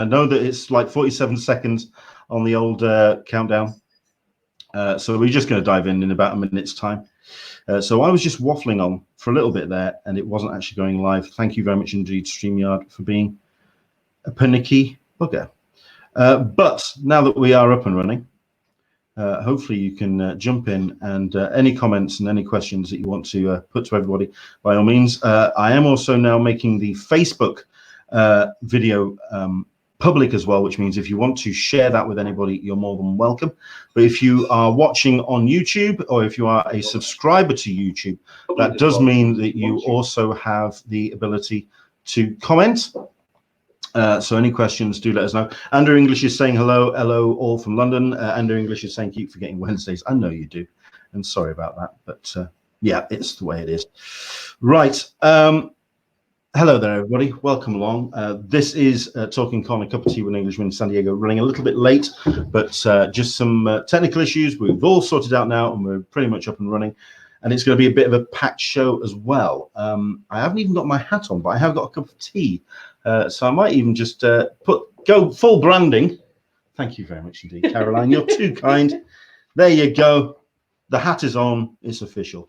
I know that it's like 47 seconds on the old countdown. So we're just going to dive in about a minute's time. So I was just waffling on for a little bit there, and it wasn't actually going live. Thank you very much indeed, StreamYard, for being a panicky bugger. But now that we are up and running, hopefully you can jump in, and any comments and any questions that you want to put to everybody, by all means. I am also now making the Facebook video public as well, which means if you want to share that with anybody, you're more than welcome. But if you are watching on YouTube, or if you are a subscriber to YouTube, that does mean that you also have the ability to comment. So any questions, do let us know. Andrew English is saying hello all from London. Andrew English is saying keep forgetting Wednesdays. I know you do, and sorry about that, but yeah, it's the way it is. Right. Hello there, everybody. Welcome along. This is Talkin Con, a cup of tea with an Englishman in San Diego, running a little bit late, but just some technical issues we've all sorted out now, and we're pretty much up and running. And it's going to be a bit of a packed show as well. I haven't even got my hat on, but I have got a cup of tea. So I might even just go full branding. Thank you very much indeed, Caroline. You're too kind. There you go. The hat is on. It's official.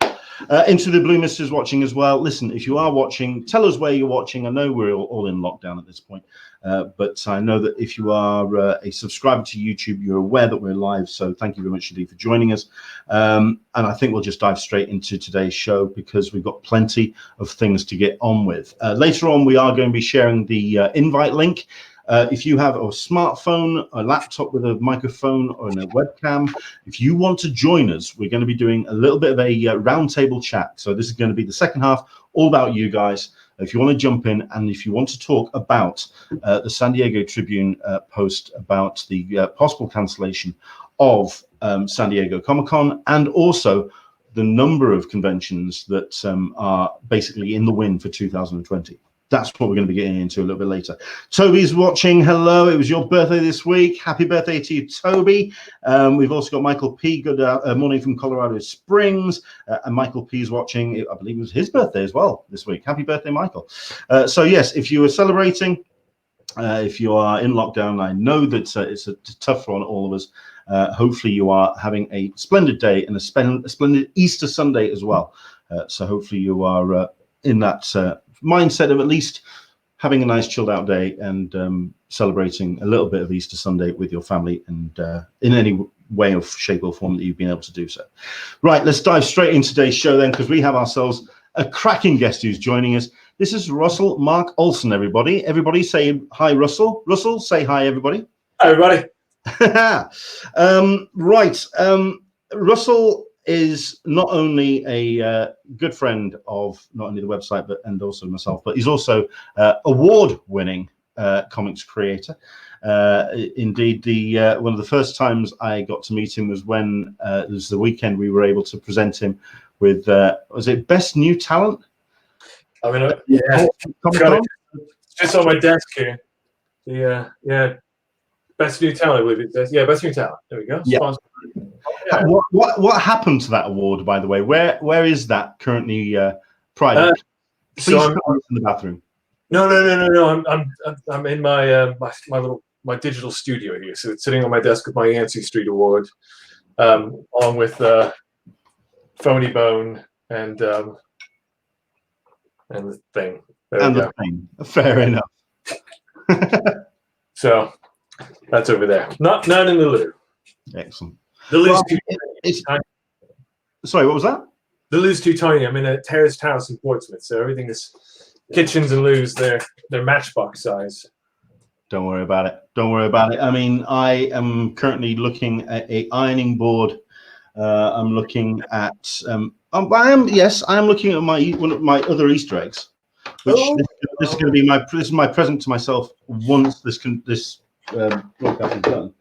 Into the Blue Misters watching as well. Listen, if you are watching, tell us where you're watching. I know we're all in lockdown at this point, but I know that if you are a subscriber to YouTube, you're aware that we're live. So thank you very much indeed for joining us. And I think we'll just dive straight into today's show because we've got plenty of things to get on with. Later on, we are going to be sharing the invite link. If you have a smartphone, a laptop with a microphone, or a webcam, if you want to join us, we're going to be doing a little bit of a roundtable chat. So this is going to be the second half, all about you guys. If you want to jump in, and if you want to talk about the San Diego Tribune post about the possible cancellation of San Diego Comic-Con, and also the number of conventions that are basically in the wind for 2020. That's what we're going to be getting into a little bit later. Toby's watching. Hello. It was your birthday this week. Happy birthday to you, Toby. We've also got Michael P. Good morning from Colorado Springs. And Michael P. is watching. I believe it was his birthday as well this week. Happy birthday, Michael. So, yes, if you are celebrating, if you are in lockdown, I know that it's a tough one, all of us. Hopefully you are having a splendid day and a splendid Easter Sunday as well. So hopefully you are in that mindset of at least having a nice chilled out day and celebrating a little bit of Easter Sunday with your family, and in any way of shape or form that you've been able to do so. Right, let's dive straight into today's show then, because we have ourselves a cracking guest who's joining us. This is Russell Mark Olson, everybody. Everybody say hi, Russell. Russell, say hi, everybody. Hi, everybody. Right. Russell is not only a good friend of not only the website and also myself, but he's also award-winning comics creator. Indeed, the one of the first times I got to meet him was when it was the weekend we were able to present him with was it Best New Talent? I mean, yeah, just on my desk here. Yeah. Best New Talent, I believe it says. Yeah, Best New Talent. There we go. Yeah. Yeah. What happened to that award, by the way? Where is that currently? Private. Please so come in the bathroom. No. I'm in my digital studio here. So it's sitting on my desk with my Yancey Street Award, along with Phony Bone and the thing. The thing. Fair enough. So that's over there. Not in the loo. Excellent. The loo's sorry, what was that? The loo's too tiny. I'm in a terraced house in Portsmouth, so everything is kitchens and loos. They're matchbox size. Don't worry about it. Don't worry about it. I mean, I am currently looking at a ironing board. I'm looking at. I am looking at one of my other Easter eggs, which this is going to be my present to myself once this broadcast is done.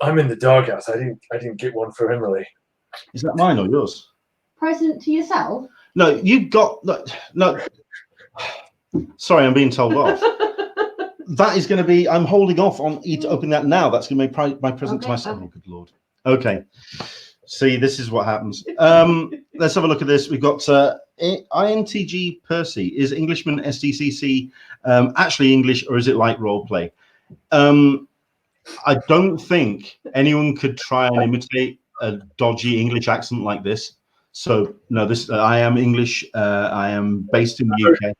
I'm in the doghouse. I didn't get one for Emily. Is that mine or yours? Present to yourself? No, you got no. Sorry, I'm being told off. That is going to be. I'm holding off on opening that now. That's going to be my present to myself. Oh, good Lord. Okay. See, this is what happens. Let's have a look at this. We've got INTG Percy. Is Englishman SDCC actually English, or is it like role play? I don't think anyone could try and imitate a dodgy English accent like this. So no, this I am English. I am based in the UK.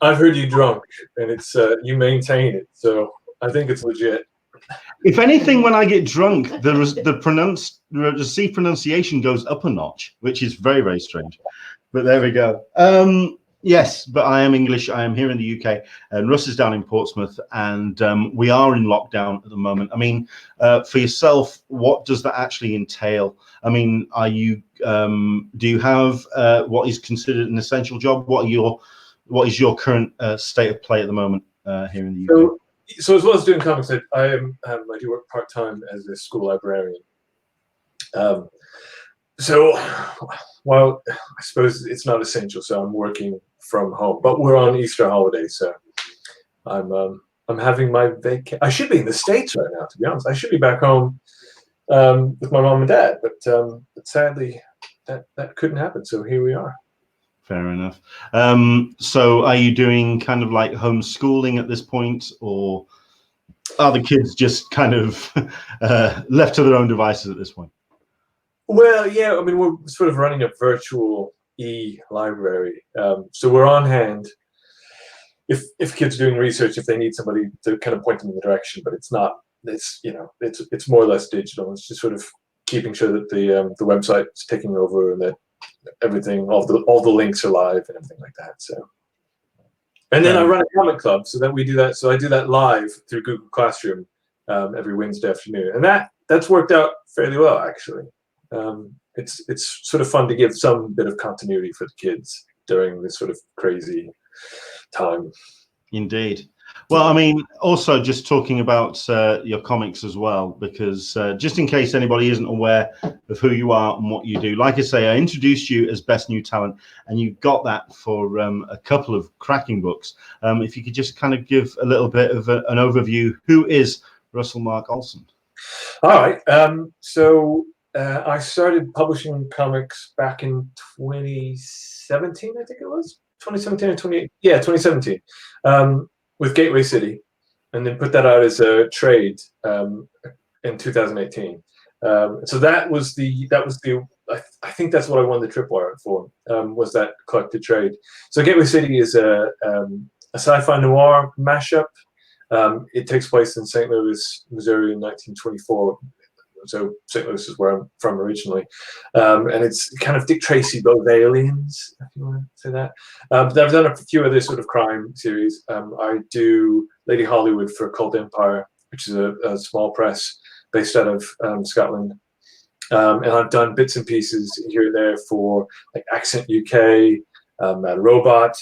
I've heard you drunk, and it's you maintain it, so I think it's legit. If anything, when I get drunk, the C pronunciation goes up a notch, which is very, very strange. But there we go. Yes, but I am English. I am here in the UK, and Russ is down in Portsmouth, and we are in lockdown at the moment. I mean, for yourself, what does that actually entail? I mean, are you do you have what is considered an essential job? What is your current state of play at the moment here in the UK? So as well as doing comics, I do work part-time as a school librarian. So while I suppose it's not essential, so I'm working from home, but we're on Easter holiday, so I'm having my vacation. I should be in the States right now, to be honest. I should be back home with my mom and dad, but sadly that couldn't happen, so here we are. Fair enough. So are you doing kind of like homeschooling at this point, or are the kids just kind of left to their own devices at this point? Well, yeah, I mean, we're sort of running a virtual e-library. So we're on hand if kids are doing research, if they need somebody to kind of point them in the direction, but it's not, it's, you know, it's more or less digital. It's just sort of keeping sure that the website is taking over and that everything, all the links are live and everything like that. So, and then I run a comic club, so that we do that. So I do that live through Google Classroom every Wednesday afternoon, and that's worked out fairly well, actually. It's sort of fun to give some bit of continuity for the kids during this sort of crazy time. Indeed. Well, I mean, also just talking about your comics as well, because just in case anybody isn't aware of who you are and what you do, like I say, I introduced you as Best New Talent, and you got that for a couple of cracking books. If you could just kind of give a little bit of an overview, who is Russell Mark Olson? All right. I started publishing comics back in 2017, I think it was 2017 or 2018. Yeah, 2017. With Gateway City, and then put that out as a trade in 2018. So that was the I think that's what I won the Tripwire for, was that collected trade. So Gateway City is a sci-fi noir mashup. It takes place in St. Louis, Missouri in 1924. So St. Louis is where I'm from originally, and it's kind of Dick Tracy, both aliens, if you want to say that. But I've done a few other sort of crime series. I do Lady Hollywood for Cult Empire, which is a small press based out of Scotland, and I've done bits and pieces here and there for like Accent UK, Mad Robot.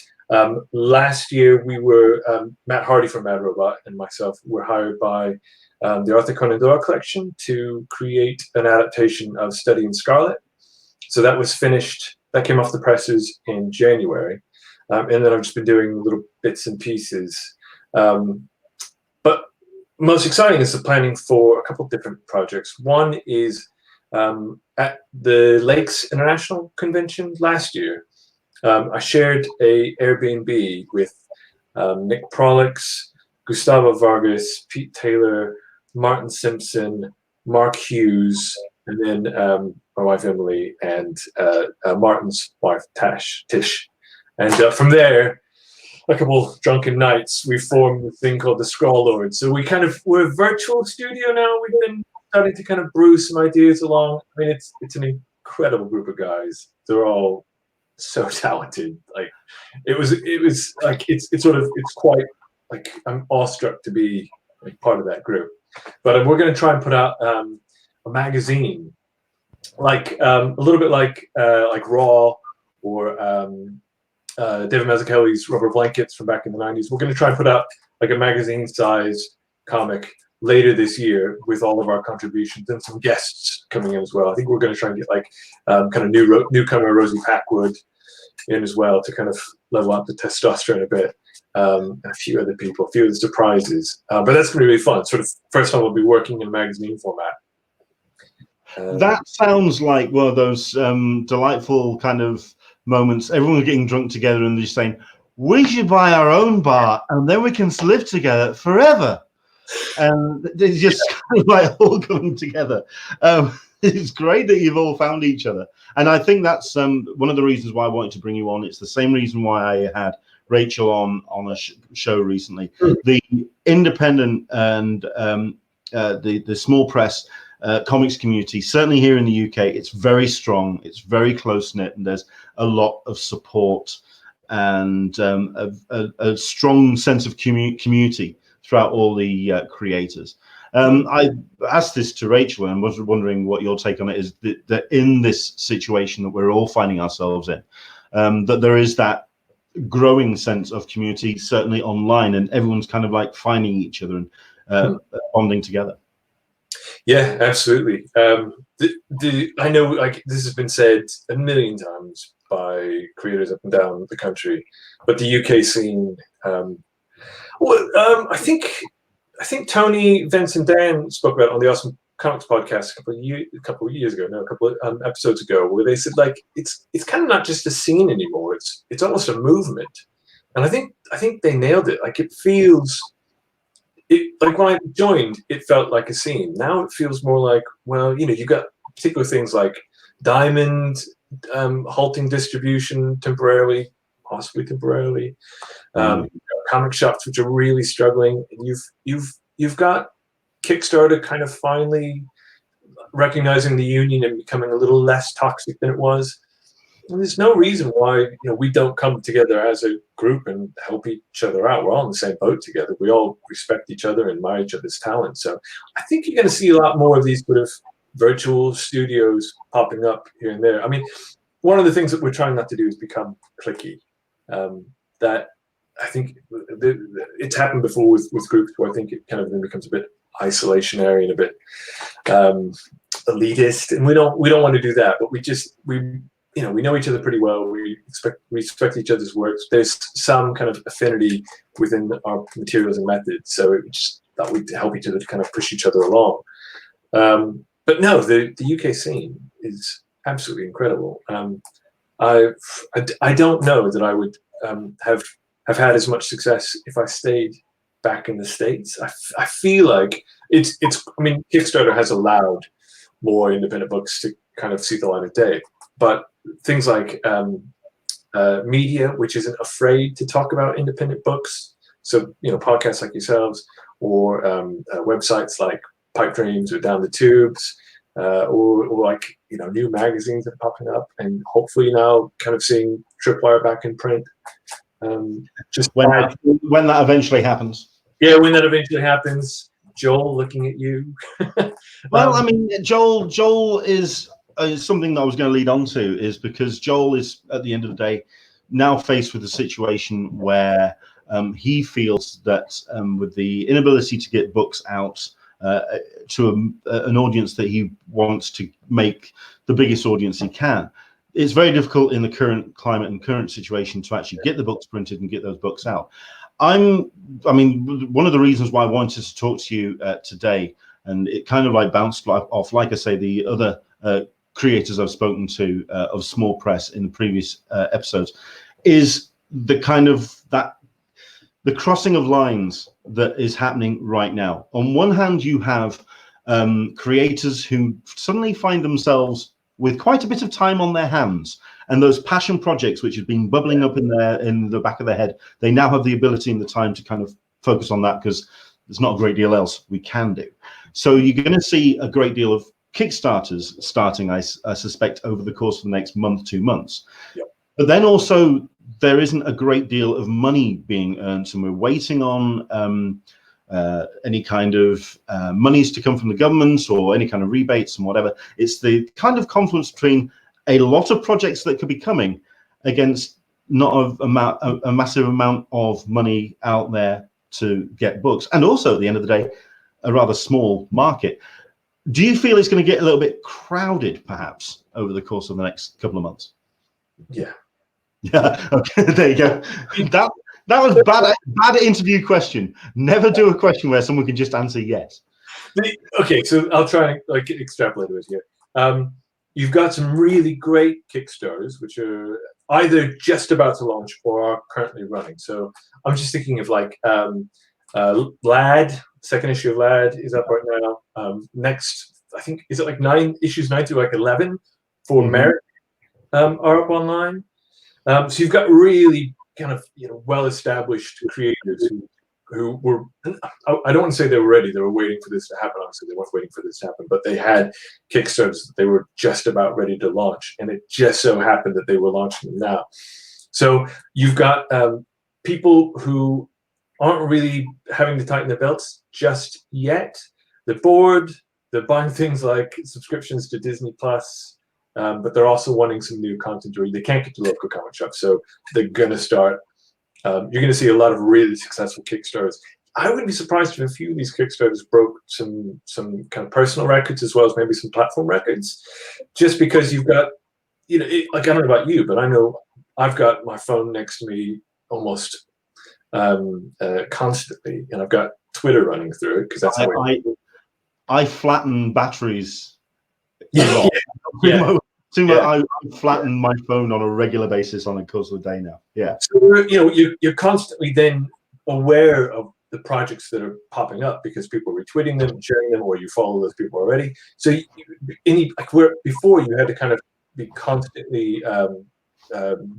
Last year we were Matt Hardy from Mad Robot and myself were hired by the Arthur Conan Doyle collection to create an adaptation of Study in Scarlet. So that was finished. That came off the presses in January, and then I've just been doing little bits and pieces. But most exciting is the planning for a couple of different projects. One is at the Lakes International Convention last year. I shared a Airbnb with Nick Prolix, Gustavo Vargas, Pete Taylor, Martin Simpson, Mark Hughes, and then my wife Emily and Martin's wife Tish. And from there, a couple drunken nights, we formed a thing called the Scroll Lords. So we're a virtual studio now. We've been starting to kind of brew some ideas along. I mean, it's an incredible group of guys. They're all so talented. Like it was like it's quite like I'm awestruck to be like part of that group. But we're going to try and put out a magazine, like a little bit like Raw or David Mazzucchelli's Rubber Blankets from back in the 90s. We're going to try and put out like a magazine-size comic later this year with all of our contributions and some guests coming in as well. I think we're going to try and get like kind of newcomer Rosie Packwood in as well to kind of level up the testosterone a bit. And a few other people, a few of the surprises. But that's going to be really fun. Sort of first time we'll be working in magazine format. That sounds like one of those delightful kind of moments. Everyone's getting drunk together and just saying, we should buy our own bar and then we can live together forever. and it's just kind of like all coming together. It's great that you've all found each other, and I think that's one of the reasons why I wanted to bring you on. It's the same reason why I had Rachel on a show recently. The independent and the small press comics community, certainly here in the UK, it's very strong, it's very close knit, and there's a lot of support and a strong sense of community throughout all the creators. I asked this to Rachel and was wondering what your take on it is, that in this situation that we're all finding ourselves in, that there is that growing sense of community, certainly online, and everyone's kind of like finding each other and bonding together. Yeah, absolutely. I know, like, this has been said a million times by creators up and down the country, but the UK scene, I think Tony, Vince, and Dan spoke about it on the Awesome Comics podcast a couple of years ago, no, a couple of episodes ago, where they said, like, it's kind of not just a scene anymore; it's almost a movement. And I think they nailed it. Like, it feels, like when I joined, it felt like a scene. Now it feels more like, well, you know, you've got particular things like Diamond halting distribution temporarily, possibly temporarily. Comic shops which are really struggling, and you've got Kickstarter kind of finally recognizing the union and becoming a little less toxic than it was. And there's no reason why, you know, we don't come together as a group and help each other out. We're all in the same boat together. We all respect each other and admire each other's talent. So I think you're going to see a lot more of these sort of virtual studios popping up here and there. I mean, one of the things that we're trying not to do is become cliquey. That I think it's happened before with groups where I think it kind of then becomes a bit isolationary and a bit elitist, and we don't want to do that. But we know each other pretty well. We respect each other's works. There's some kind of affinity within our materials and methods, so it just that we help each other to kind of push each other along. But no, the UK scene is absolutely incredible. I don't know that I would have had as much success if I stayed back in the States. I feel like it's. I mean, Kickstarter has allowed more independent books to kind of see the light of day, but things like media, which isn't afraid to talk about independent books. So, you know, podcasts like yourselves, or websites like Pipe Dreams or Down the Tubes, or like, you know, new magazines that are popping up, and hopefully now kind of seeing Tripwire back in print. Just when that eventually happens. Yeah, when that eventually happens. Joel, looking at you. Well, I mean, Joel is something that I was going to lead on to, is because Joel is, at the end of the day, now faced with a situation where he feels that with the inability to get books out to an audience that he wants to make the biggest audience he can, it's very difficult in the current climate and current situation to actually get the books printed and get those books out. I mean, one of the reasons why I wanted to talk to you today, and it kind of like bounced off, like I say, the other creators I've spoken to of small press in the previous episodes, is the kind of the crossing of lines that is happening right now. On one hand, you have creators who suddenly find themselves with quite a bit of time on their hands, and those passion projects which have been bubbling up in the back of their head, they now have the ability and the time to kind of focus on that, because there's not a great deal else we can do. So you're going to see a great deal of Kickstarters starting, I suspect, over the course of the next month, 2 months. Yep. But then also there isn't a great deal of money being earned, and we're waiting on any kind of monies to come from the government, or any kind of rebates and whatever. It's the kind of confluence between a lot of projects that could be coming against not a massive amount of money out there to get books, and also at the end of the day, a rather small market. Do you feel it's going to get a little bit crowded, perhaps, over the course of the next couple of months? Yeah. Yeah. Okay. There you go. That was bad interview question. Never do a question where someone can just answer yes. Okay, so I'll try and like extrapolate a bit here. You've got some really great Kickstarters, which are either just about to launch or are currently running. So I'm just thinking of like Lad, Second issue of Lad is up right now. Next, I think, is it like 9 issues, 9 through like 11 for Merrick are up online. So you've got really kind of well-established creators who were, I don't want to say they were ready, they were waiting for this to happen. Obviously they weren't waiting for this to happen, but they had Kickstarters that they were just about ready to launch, and it just so happened that they were launching them now. So you've got people who aren't really having to tighten their belts just yet. They're bored, they're buying things like subscriptions to Disney Plus, but they're also wanting some new content to read. They can't get to local comic shops, so they're gonna start. You're gonna see a lot of really successful Kickstarters. I wouldn't be surprised if a few of these Kickstarters broke some kind of personal records as well as maybe some platform records, just because you've got, like, I don't know about you, but I know I've got my phone next to me almost constantly, and I've got Twitter running through it because that's how I flatten batteries a yeah, lot. yeah. I flatten my phone on a regular basis on a course of the day now. Yeah. So you're constantly then aware of the projects that are popping up because people are retweeting them, sharing them, or you follow those people already. So before you had to kind of be constantly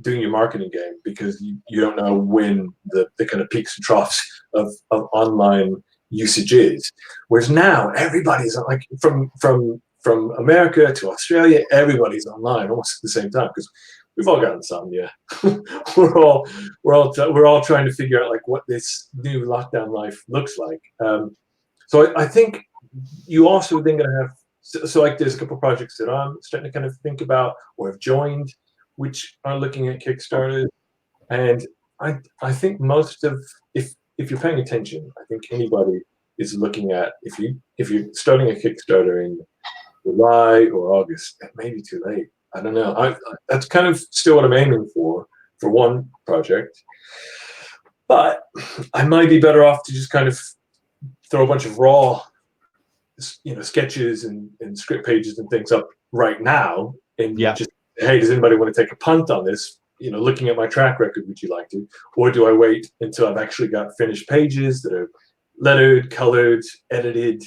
doing your marketing game because you don't know when the kind of peaks and troughs of online usage is. Whereas now everybody's like from America to Australia, everybody's online almost at the same time because we've all got insomnia. we're all trying to figure out like what this new lockdown life looks like. So I think you also then going to have so like there's a couple of projects that I'm starting to kind of think about or have joined, which are looking at Kickstarter, and I think most of if you're paying attention, I think anybody is looking at if you're starting a Kickstarter in July or August, it may be too late. I don't know. That's kind of still what I'm aiming for one project, but I might be better off to just kind of throw a bunch of raw, sketches and script pages and things up right now, and just, hey, does anybody want to take a punt on this? Looking at my track record, would you like to? Or do I wait until I've actually got finished pages that are lettered, colored, edited?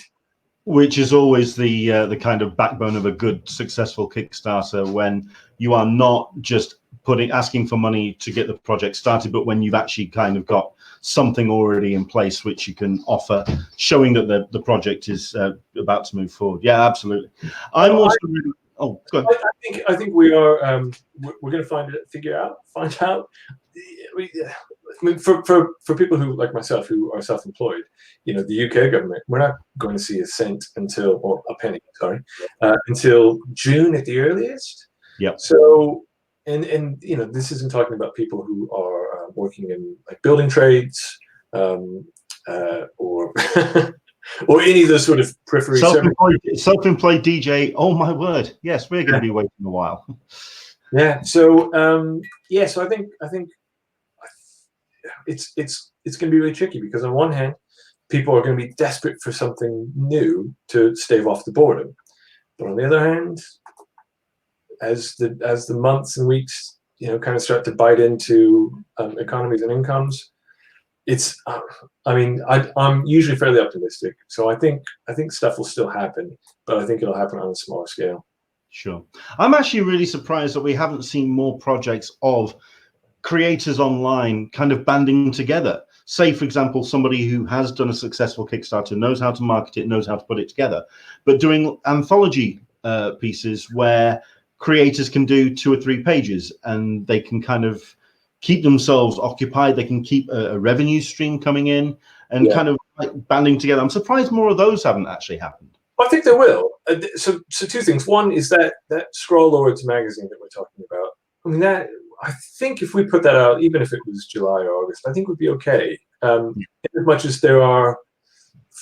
Which is always the kind of backbone of a good, successful Kickstarter, when you are not just asking for money to get the project started, but when you've actually kind of got something already in place which you can offer, showing that the project is about to move forward. Yeah, absolutely. I'm also really. Oh, go ahead. I think we are. We're going to find out. I mean, for people who like myself who are self-employed, the UK government, we're not going to see a cent or a penny, sorry, until June at the earliest. Yeah. So, and this isn't talking about people who are working in like building trades, or or any of those sort of periphery. Self-employed DJ. Oh my word! Yes, we're going to be waiting a while. Yeah. So so I think it's going to be really tricky because on one hand, people are going to be desperate for something new to stave off the boredom, but on the other hand, as the months and weeks kind of start to bite into economies and incomes, it's I'm usually fairly optimistic, so I think stuff will still happen, but I think it'll happen on a smaller scale. Sure. I'm actually really surprised that we haven't seen more projects of creators online kind of banding together. Say, for example, somebody who has done a successful Kickstarter, knows how to market it, knows how to put it together, but doing anthology pieces where creators can do 2 or 3 pages and they can kind of keep themselves occupied. They can keep a revenue stream coming in and kind of like banding together. I'm surprised more of those haven't actually happened. I think there will. So 2 things. One is that Scroll Lords magazine that we're talking about. I mean, that I think if we put that out, even if it was July or August, I think would be okay. As much as there are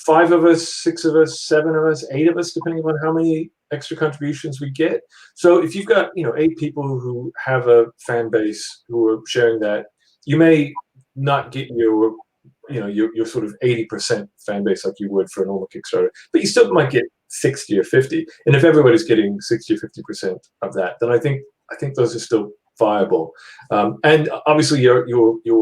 5 of us, 6 of us, 7 of us, 8 of us, depending on how many extra contributions we get. So if you've got 8 people who have a fan base who are sharing that, you may not get your sort of 80% fan base like you would for a normal Kickstarter, but you still might get 60 or 50. And if everybody's getting 60 or 50% of that, then I think those are still viable. And obviously your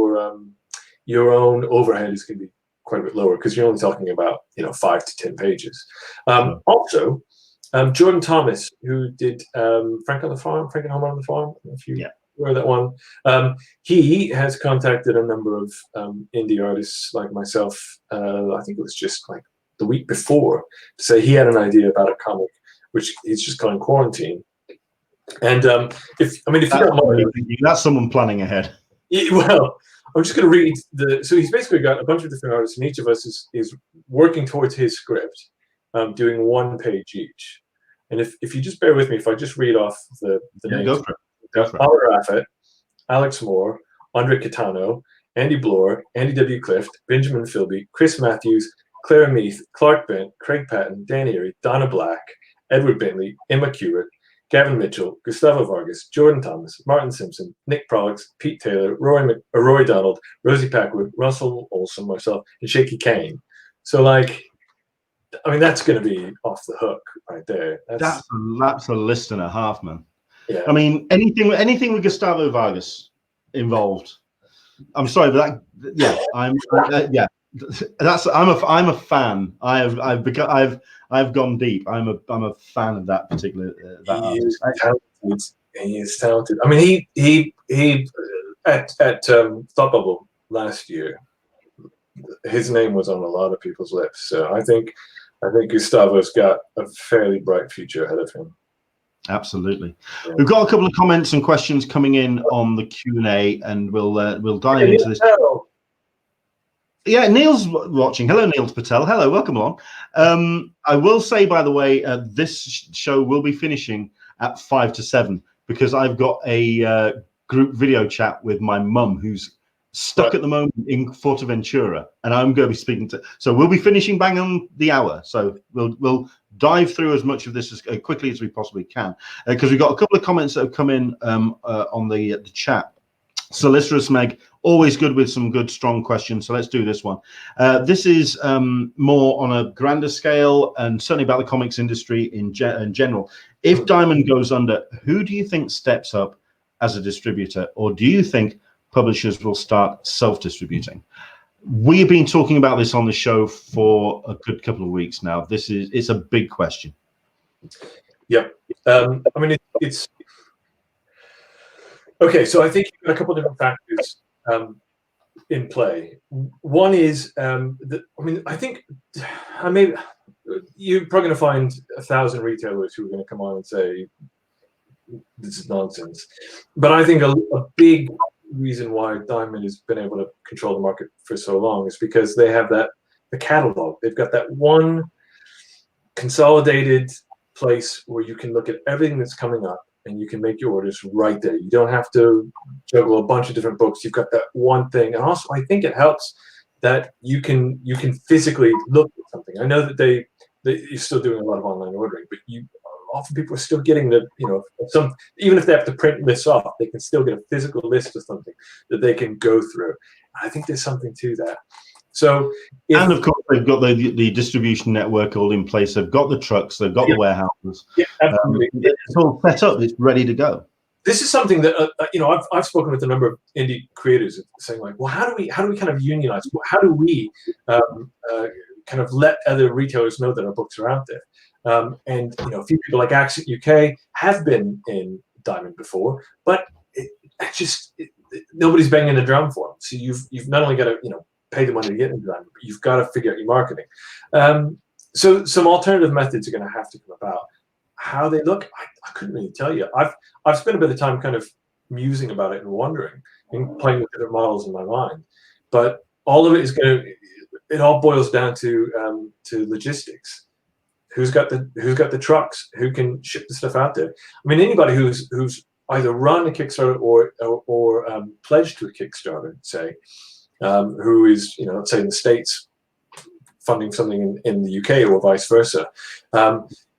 own overhead is going to be quite a bit lower because you're only talking about 5 to 10 pages. Also, Jordan Thomas, who did Frank on the Farm, Frank and Home on the Farm, if you were that one, he has contacted a number of indie artists like myself. I think it was just like the week before, to say he had an idea about a comic, which he's just calling Quarantine. And if you don't mind, that's someone planning ahead. Well, I'm just going to read so he's basically got a bunch of different artists, and each of us is working towards his script, doing 1 page each. And if you just bear with me, if I just read off the names. Go for it. Paula Raffett, Alex Moore, Andre Catano, Andy Bloor, Andy W. Clift, Benjamin Philby, Chris Matthews, Clara Meath, Clark Bent, Craig Patton, Dan Erie, Donna Black, Edward Bentley, Emma Hewitt, Gavin Mitchell, Gustavo Vargas, Jordan Thomas, Martin Simpson, Nick Prolix, Pete Taylor, Roy Donald, Rosie Packwood, Russell Olson, myself, and Shaky Kane. So, that's going to be off the hook right there. That's a list and a half, man. Yeah. I mean, anything with Gustavo Vargas involved. I'm sorry, but I'm a fan. I've gone deep. I'm a fan of that particular artist. He is talented. I mean, he at Thought Bubble last year, his name was on a lot of people's lips. So I think Gustavo's got a fairly bright future ahead of him. Absolutely. Yeah. We've got a couple of comments and questions coming in on the Q&A, and we'll dive into this. Yeah, Neil's watching. Hello, Neil Patel. Hello, welcome along. I will say, by the way, this show will be finishing at 5 to 7 because I've got a group video chat with my mum who's stuck at the moment in Fuerteventura, and I'm going to be speaking to. So we'll be finishing bang on the hour. So we'll dive through as much of this as quickly as we possibly can, because we've got a couple of comments that have come in on the chat. Solicitorous Meg, always good with some good strong questions. So let's do this one. This is more on a grander scale, and certainly about the comics industry in general. If Diamond goes under, who do you think steps up as a distributor, or do you think publishers will start self-distributing? We've been talking about this on the show for a good couple of weeks now. It's a big question. Yep. I mean, it's okay. So I think you've got a couple of different factors in play. One is I think you're probably going to find 1,000 retailers who are going to come on and say this is nonsense. But I think a big reason why Diamond has been able to control the market for so long is because they have the catalog. They've got that one consolidated place where you can look at everything that's coming up and you can make your orders right there. You don't have to juggle a bunch of different books. You've got that one thing. And also I think it helps that you can physically look at something. I know that you're still doing a lot of online ordering, but often people are still getting even if they have to print lists off, they can still get a physical list of something that they can go through. I think there's something to that. So, and of course, they've got the distribution network all in place. They've got the trucks, they've got the warehouses. Yeah, absolutely. It's all set up. It's ready to go. This is something that I've spoken with a number of indie creators saying, like, well, how do we kind of unionize? How do we kind of let other retailers know that our books are out there? And a few people like Accent UK have been in Diamond before, but nobody's banging the drum for them. So you've not only got to pay the money to get into Diamond, but you've got to figure out your marketing. So some alternative methods are going to have to come about. How they look, I couldn't really tell you. I've spent a bit of time kind of musing about it and wondering and playing with different models in my mind. But all of it is it all boils down to logistics. Who's got the trucks? Who can ship the stuff out there? I mean, anybody who's either run a Kickstarter or pledged to a Kickstarter, say, who is let's say in the States funding something in the UK or vice versa.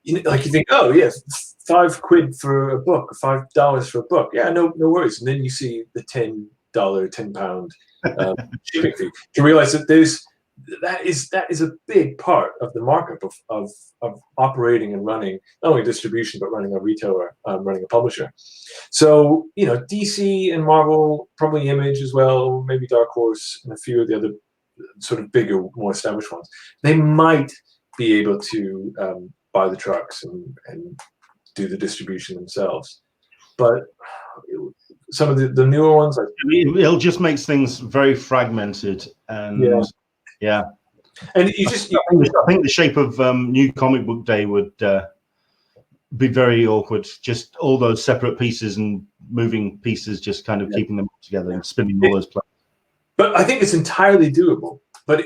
You think, oh yes, £5 for a book, $5 for a book. Yeah, no worries. And then you see the £10 shipping fee. You realize that that is a big part of the markup of operating and running not only distribution but running a retailer, running a publisher. So DC and Marvel, probably Image as well, maybe Dark Horse and a few of the other sort of bigger, more established ones, they might be able to buy the trucks and do the distribution themselves. But some of the newer ones, like, it'll just makes things very fragmented, and yeah. And you just, I think the shape of New Comic Book Day would be very awkward. Just all those separate pieces and moving pieces, just kind of keeping them together and spinning all those plates. But I think it's entirely doable. But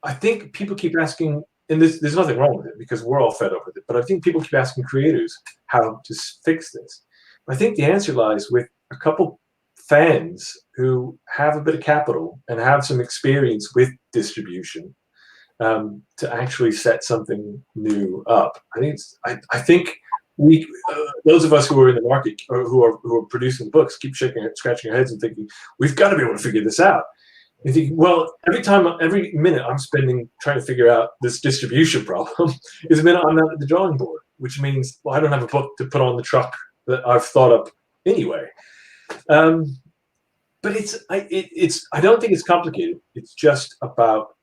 I think people keep asking, and there's nothing wrong with it because we're all fed up with it. But I think people keep asking creators how to fix this. I think the answer lies with a couple fans who have a bit of capital and have some experience with distribution to actually set something new up. I think we, those of us who are in the market or who are producing books, keep scratching our heads and thinking we've got to be able to figure this out. You think, well, every minute I'm spending trying to figure out this distribution problem is a minute I'm not at the drawing board, which means, well, I don't have a book to put on the truck that I've thought up anyway. But I don't think it's complicated. It's just about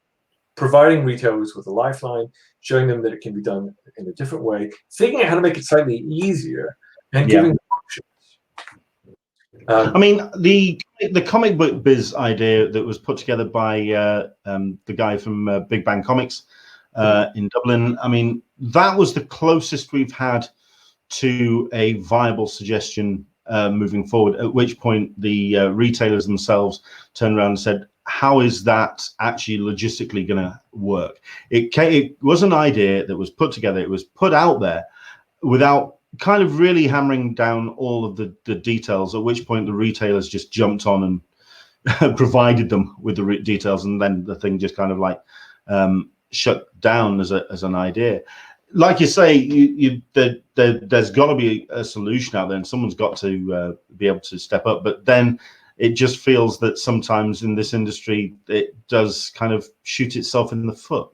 providing retailers with a lifeline, showing them that it can be done in a different way, figuring out how to make it slightly easier, and giving them options. I mean, the comic book biz idea that was put together by the guy from Big Bang Comics in Dublin, I mean, that was the closest we've had to a viable suggestion moving forward, at which point the retailers themselves turned around and said, how is that actually logistically going to work? It was an idea that was put together, it was put out there without kind of really hammering down all of the details, at which point the retailers just jumped on and provided them with the details, and then the thing just kind of like shut down as an idea. Like you say, there's got to be a solution out there, and someone's got to be able to step up. But then it just feels that sometimes in this industry, it does kind of shoot itself in the foot.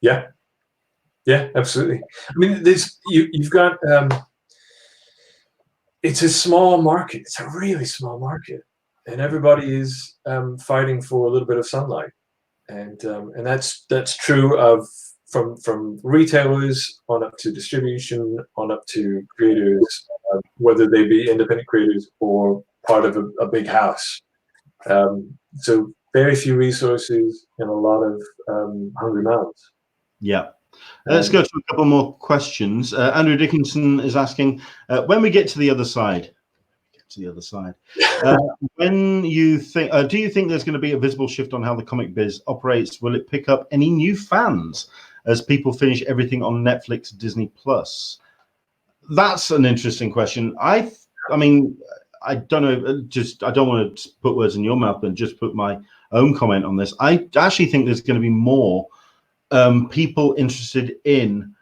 Yeah, yeah, absolutely. I mean, you've got it's a small market. It's a really small market, and everybody is fighting for a little bit of sunlight, and that's true of. From retailers on up to distribution, on up to creators, whether they be independent creators or part of a big house. So very few resources and a lot of hungry mouths. Yeah. Let's go to a couple more questions. Andrew Dickinson is asking, when we get to the other side, when you think, do you think there's going to be a visible shift on how the comic biz operates? Will it pick up any new fans as people finish everything on Netflix, Disney Plus? That's an interesting question. I mean, I don't know. I don't want to put words in your mouth, and just put my own comment on this. I actually think there's going to be more people interested in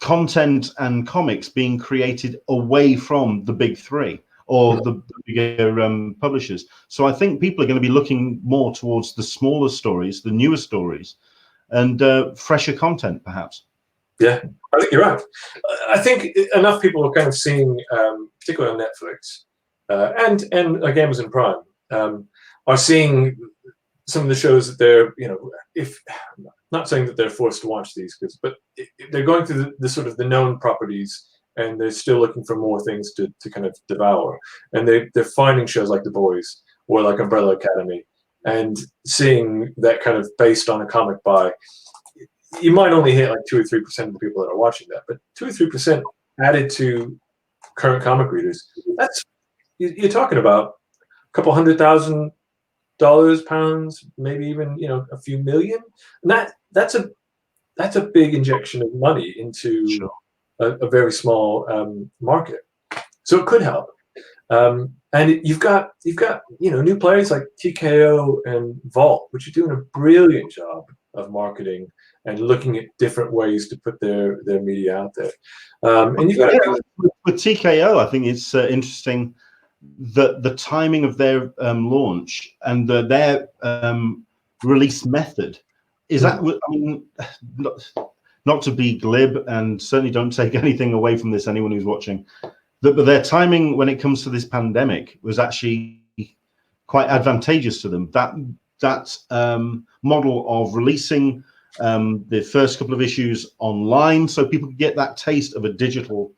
content and comics being created away from the big three or the bigger publishers. So I think people are going to be looking more towards the smaller stories, the newer stories, and fresher content, perhaps. Yeah, I think you're right. I think enough people are kind of seeing, particularly on Netflix and like Amazon Prime, are seeing some of the shows that they're, if not saying that they're forced to watch these, but they're going through the sort of the known properties, and they're still looking for more things to kind of devour, and they're finding shows like The Boys or like Umbrella Academy, and seeing that kind of based on a comic by, you might only hit like 2 or 3% of the people that are watching that, but 2 or 3% added to current comic readers, that's, you're talking about a couple $100,000, pounds, maybe even a few million, and that's a big injection of money into Sure. a very small market. So it could help. And you've got new players like TKO and Vault, which are doing a brilliant job of marketing and looking at different ways to put their media out there. And you've got with TKO, I think it's interesting that the timing of their launch and their release method is that. I mean, not to be glib, and certainly don't take anything away from this, anyone who's watching, but their timing when it comes to this pandemic was actually quite advantageous to them. That that model of releasing the first couple of issues online, so people could get that taste of a digital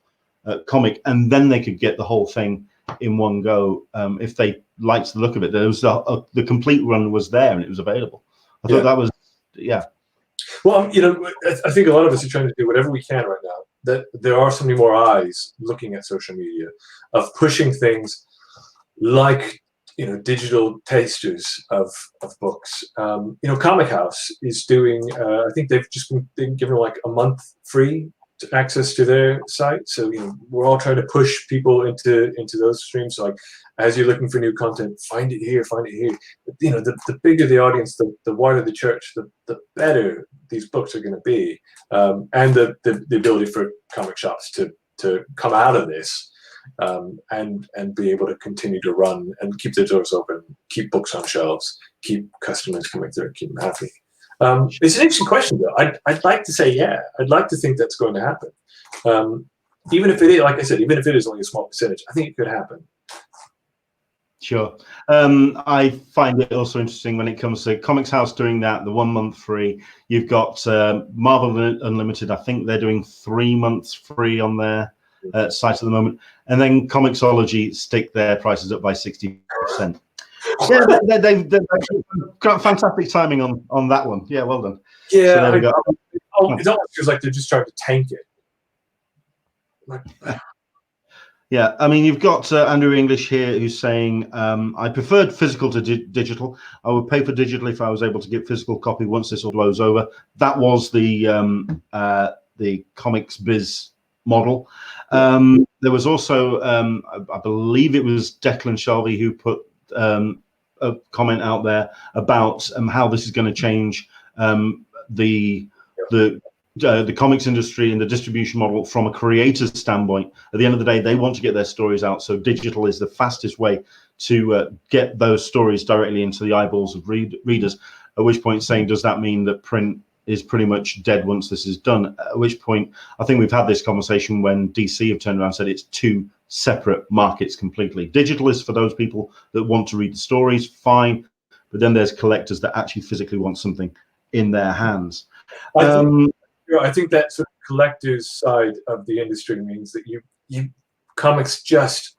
comic, and then they could get the whole thing in one go if they liked the look of it. There was the complete run was there and it was available. I thought that was Well, you know, I think a lot of us are trying to do whatever we can right now. That there are so many more eyes looking at social media, of pushing things like, you know, digital tasters of books. You know, Comic House is doing. I think they've just been given like a month free access to their site. So, you know, we're all trying to push people into those streams. So, like, as you're looking for new content, find it here, find it here. You know, the bigger the audience, the wider the church, the better these books are going to be, and the ability for comic shops to come out of this and be able to continue to run and keep their doors open, keep books on shelves, keep customers coming through, keep them happy. It's an interesting question, though. I'd like to say, yeah, I'd like to think that's going to happen. Even if it is, like I said, even if it is only a small percentage, I think it could happen. Sure. I find it also interesting when it comes to Comics House doing that, the 1 month free. You've got Marvel Unlimited. I think they're doing 3 months free on their site at the moment. And then Comixology stick their prices up by 60%. Yeah, they've got fantastic timing on that one. Yeah, well done. Yeah, so there we go. It almost feels like they're just trying to tank it. Yeah, I mean, you've got Andrew English here who's saying, I preferred physical to digital. I would pay for digital if I was able to get physical copy once this all blows over. That was the comics biz model. There was also, I believe it was Declan Shelby who put a comment out there about how this is going to change the comics industry and the distribution model from a creator's standpoint. At the end of the day, they want to get their stories out, so digital is the fastest way to get those stories directly into the eyeballs of readers. At which point, saying, does that mean that print is pretty much dead once this is done? At which point, I think we've had this conversation when DC have turned around and said it's two separate markets completely. Digital is for those people that want to read the stories, fine, but then there's collectors that actually physically want something in their hands. I think that sort of collector's side of the industry means that you comics just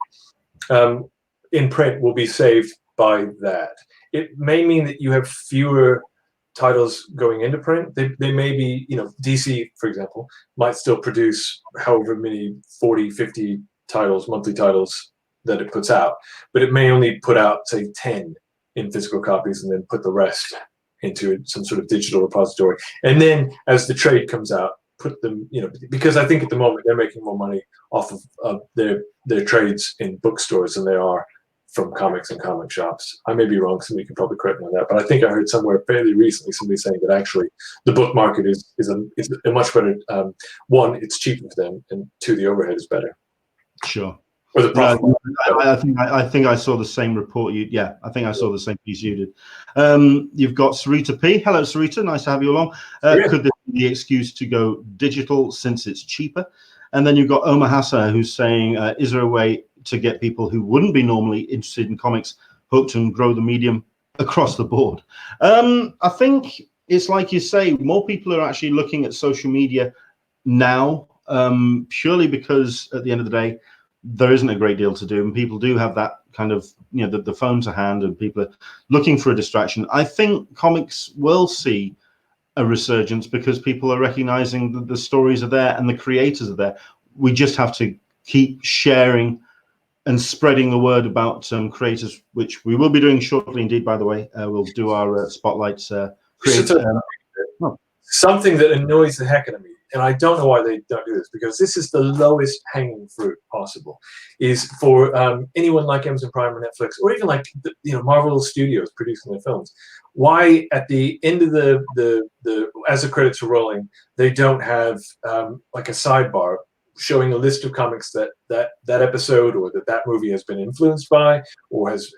in print will be saved by that. It may mean that you have fewer titles going into print. They may be, you know, DC, for example, might still produce however many 40, 50 titles, monthly titles that it puts out, but it may only put out, say, 10 in physical copies and then put the rest into some sort of digital repository. And then as the trade comes out, put them, you know, because I think at the moment they're making more money off of their trades in bookstores than they are from comics and comic shops. I may be wrong, somebody can probably correct me on that, but I think I heard somewhere fairly recently somebody saying that actually the book market is a much better, one, it's cheaper for them, and two, the overhead is better. Sure. Or the profit. I think I saw the same report. I think I saw the same piece you did. You've got Sarita P. Hello, Sarita. Nice to have you along. Could this be the excuse to go digital since it's cheaper? And then you've got Omar Hassan who's saying, is there a way to get people who wouldn't be normally interested in comics hooked and grow the medium across the board? I think it's like you say, more people are actually looking at social media now, purely because at the end of the day, there isn't a great deal to do, and people do have that kind of, you know, the phone to hand, and people are looking for a distraction. I think comics will see a resurgence because people are recognizing that the stories are there and the creators are there. We just have to keep sharing and spreading the word about creators, which we will be doing shortly indeed, by the way. We'll do our spotlights. Something that annoys the heck out of me, and I don't know why they don't do this, because this is the lowest hanging fruit possible, is for anyone like Amazon Prime or Netflix, or even like Marvel Studios producing their films. Why at the end of the as the credits are rolling, they don't have like a sidebar showing a list of comics that episode or that movie has been influenced by or has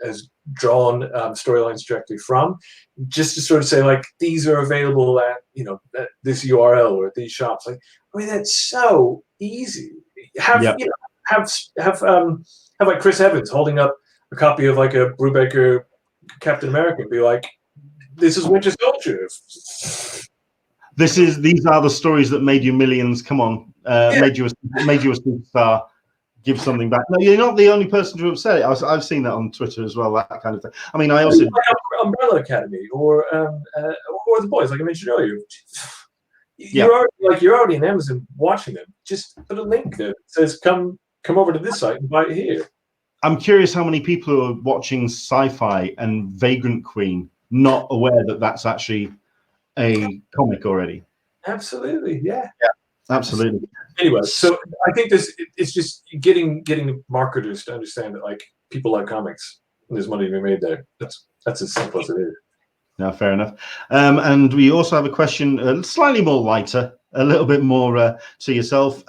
drawn storylines directly from, just to sort of say, like, these are available at at this URL or at these shops. Like, I mean, that's so easy. Have like Chris Evans holding up a copy of like a Brubaker Captain America and be like, this is Winter Soldier. These are the stories that made you millions. Come on, made you a superstar. Give something back. No, you're not the only person to have said it. I've seen that on Twitter as well. That kind of thing. I mean, I also Umbrella Academy or The Boys, like I mentioned earlier. Yeah. You're already in Amazon watching them. Just put a link there that says come over to this site and buy it here. I'm curious how many people who are watching Sci-Fi and Vagrant Queen not aware that that's actually a comic already. Absolutely, yeah. Absolutely. Anyway, so I think it's just getting marketers to understand that like people like comics and there's money to be made there. That's as simple as it is. No, fair enough. And we also have a question, slightly more lighter, a little bit more to yourself.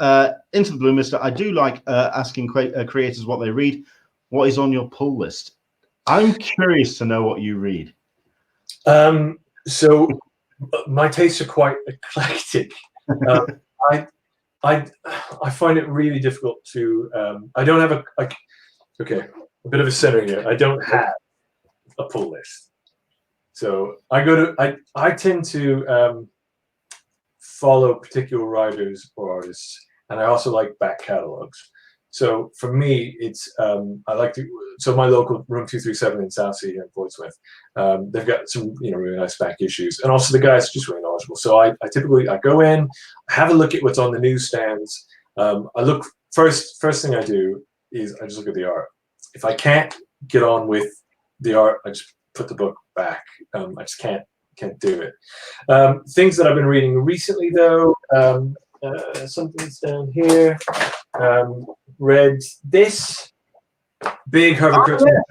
Into the Blue Mister, I do like asking creators what they read. What is on your pull list? I'm curious to know what you read. So my tastes are quite eclectic. I find it really difficult to. I don't have a bit of a center here. I don't have a pull list. So I tend to follow particular writers or artists, and I also like back catalogs. So for me, it's I like to. So my local Room 237 in Southsea here in Portsmouth, they've got some really nice back issues, and also the guys are just really knowledgeable. So I typically go in, have a look at what's on the newsstands. I look first thing I do is I just look at the art. If I can't get on with the art, I just put the book back. I just can't do it. Things that I've been reading recently though, something's down here. Read this big Herbert Kurtzman.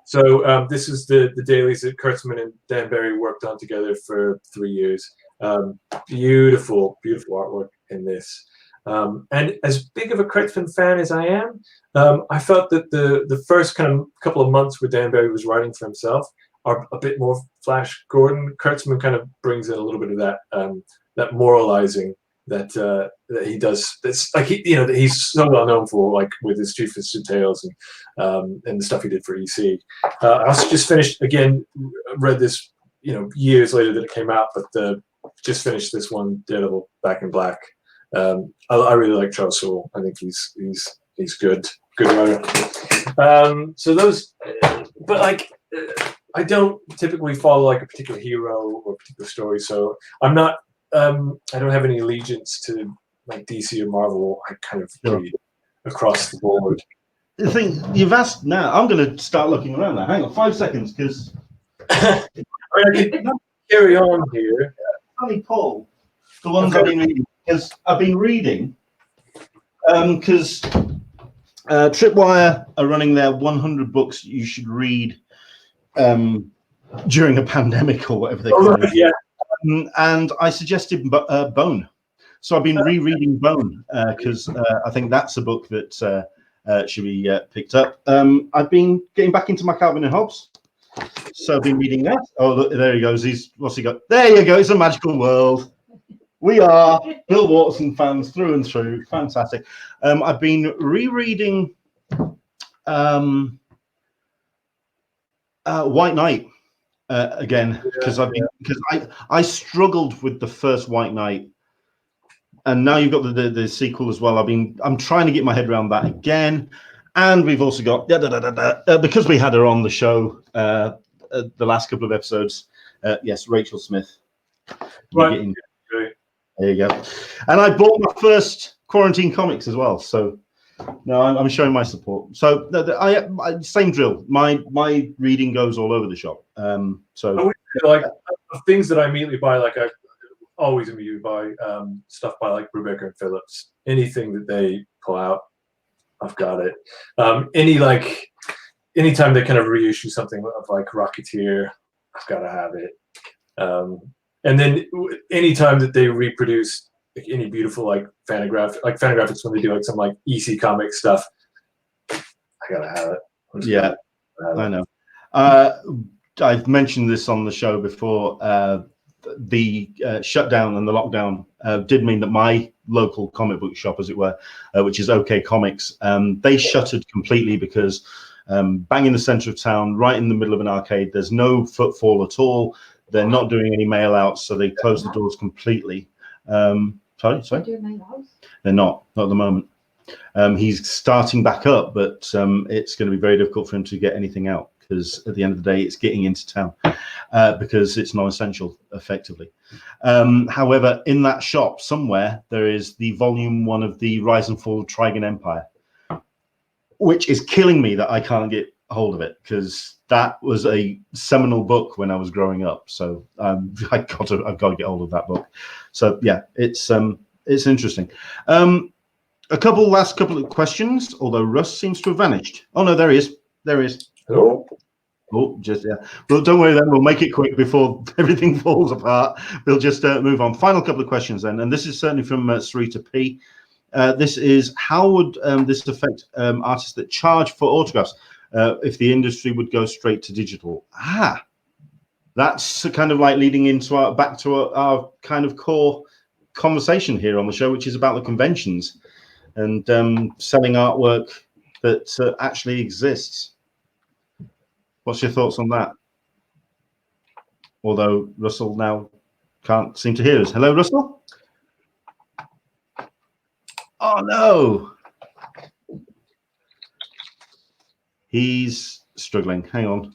So this is the dailies that Kurtzman and Dan Barry worked on together for 3 years. Beautiful artwork in this. And as big of a Kurtzman fan as I am, I felt that the first kind of couple of months where Dan Barry was writing for himself are a bit more Flash Gordon. Kurtzman kind of brings in a little bit of that moralizing that he does. That's like that he's so well known for, like with his Two-Fisted Tales and the stuff he did for EC. I also just finished again, read this years later that it came out, but just finished this one, Daredevil Back in Black. I really like Charles Soule. I think he's good writer. So those, but like I don't typically follow like a particular hero or a particular story. So I'm not. I don't have any allegiance to like DC or Marvel. I kind of read across the board. The thing you've asked now, I'm going to start looking around now. Hang on 5 seconds, because I can carry on here. Funny Paul, the ones I've been reading, because I've been reading, because Tripwire are running their 100 books you should read during a pandemic or whatever they call it. Yeah. And I suggested Bone. So I've been rereading Bone because I think that's a book that should be picked up. I've been getting back into my Calvin and Hobbes. So I've been reading that. Oh, look, there he goes. What's he got? There you go. It's a magical world. We are Bill Watson fans through and through. Fantastic. I've been rereading White Knight. Again, because I struggled with the first White Knight, and now you've got the sequel as well. I'm trying to get my head around that again, and we've also got because we had her on the show the last couple of episodes. Yes, Rachel Smith. Right. There you go. And I bought my first Quarantine comics as well. So no, I'm showing my support. So I same drill. My reading goes all over the shop. So like things that I immediately buy, like I always immediately buy stuff by like Brubaker and Phillips. Anything that they pull out, I've got it. Anytime they kind of reissue something of like Rocketeer, I've got to have it. And then anytime that they reproduce like any beautiful like Fantagraphics when they do like some like EC comic stuff, I gotta have it. Yeah, I know. I've mentioned this on the show before. The shutdown and the lockdown did mean that my local comic book shop, as it were, which is OK Comics, they shuttered completely because bang in the center of town, right in the middle of an arcade, there's no footfall at all. They're not doing any mail outs, so they closed the doors completely. Sorry. They're not at the moment. He's starting back up, but it's going to be very difficult for him to get anything out, because at the end of the day, it's getting into town because it's non-essential, effectively. However, in that shop somewhere, there is the volume 1 of the Rise and Fall of Trigon Empire, which is killing me that I can't get hold of it, because that was a seminal book when I was growing up. So I've got to get hold of that book. So yeah, it's interesting. Last couple of questions, although Russ seems to have vanished. Oh no, there he is. Hello. Oh, just yeah. Well, don't worry then. We'll make it quick before everything falls apart. We'll just move on. Final couple of questions then, and this is certainly from s07e26 P. This is, how would this affect artists that charge for autographs if the industry would go straight to digital? That's kind of like leading into back to our kind of core conversation here on the show, which is about the conventions and selling artwork that actually exists. What's your thoughts on that? Although Russell now can't seem to hear us. Hello, Russell? Oh, no. He's struggling. Hang on.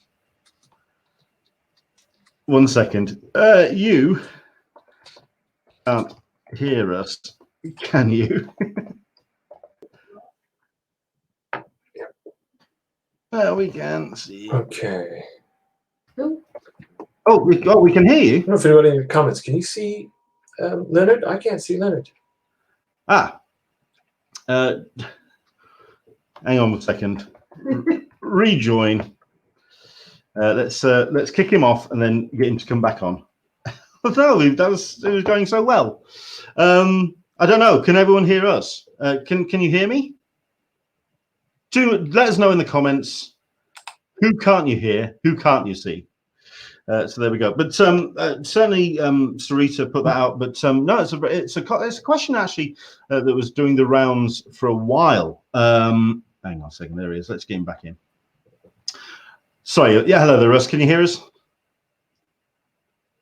1 second. You can't hear us, can you? We can see. Okay. Oh, we can hear you. I don't know if anybody in the comments, can you see Leonard? I can't see Leonard. Hang on 1 second. Rejoin. Let's kick him off and then get him to come back on. No, it was going so well. I don't know. Can everyone hear us? Can you hear me? Let us know in the comments. Who can't you hear? Who can't you see? So there we go. But certainly, Sarita put that out. But no, it's a question actually that was doing the rounds for a while. Hang on a second. There he is. Let's get him back in. Sorry. Yeah. Hello there, Russ. Can you hear us?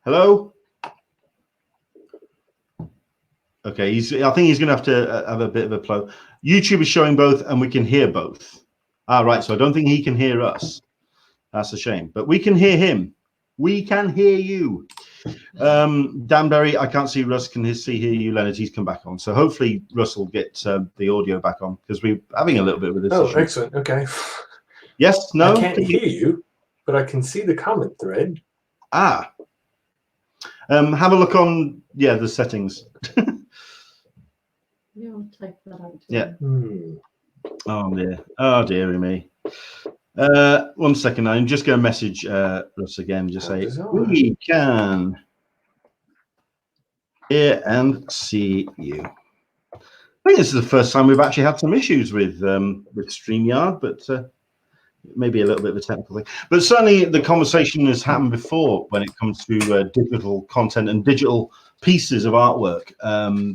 Hello. Okay. I think he's going to have a bit of a flow. YouTube is showing both, and we can hear both. Right. So I don't think he can hear us. That's a shame. But we can hear him. We can hear you. Danbury, I can't see Russ. Can hear you, Leonard? He's come back on. So hopefully Russ will get the audio back on, because we're having a little bit with this issue. Excellent. Okay. Yes, no? I can't hear you, but I can see the comment thread. Have a look on, the settings. Yeah. Oh, dear. Oh, dearie me. 1 second. I'm just going to message Russ again. Just say, we can hear and see you. I think this is the first time we've actually had some issues with StreamYard, but maybe a little bit of a technical thing. But certainly the conversation has happened before when it comes to digital content and digital pieces of artwork.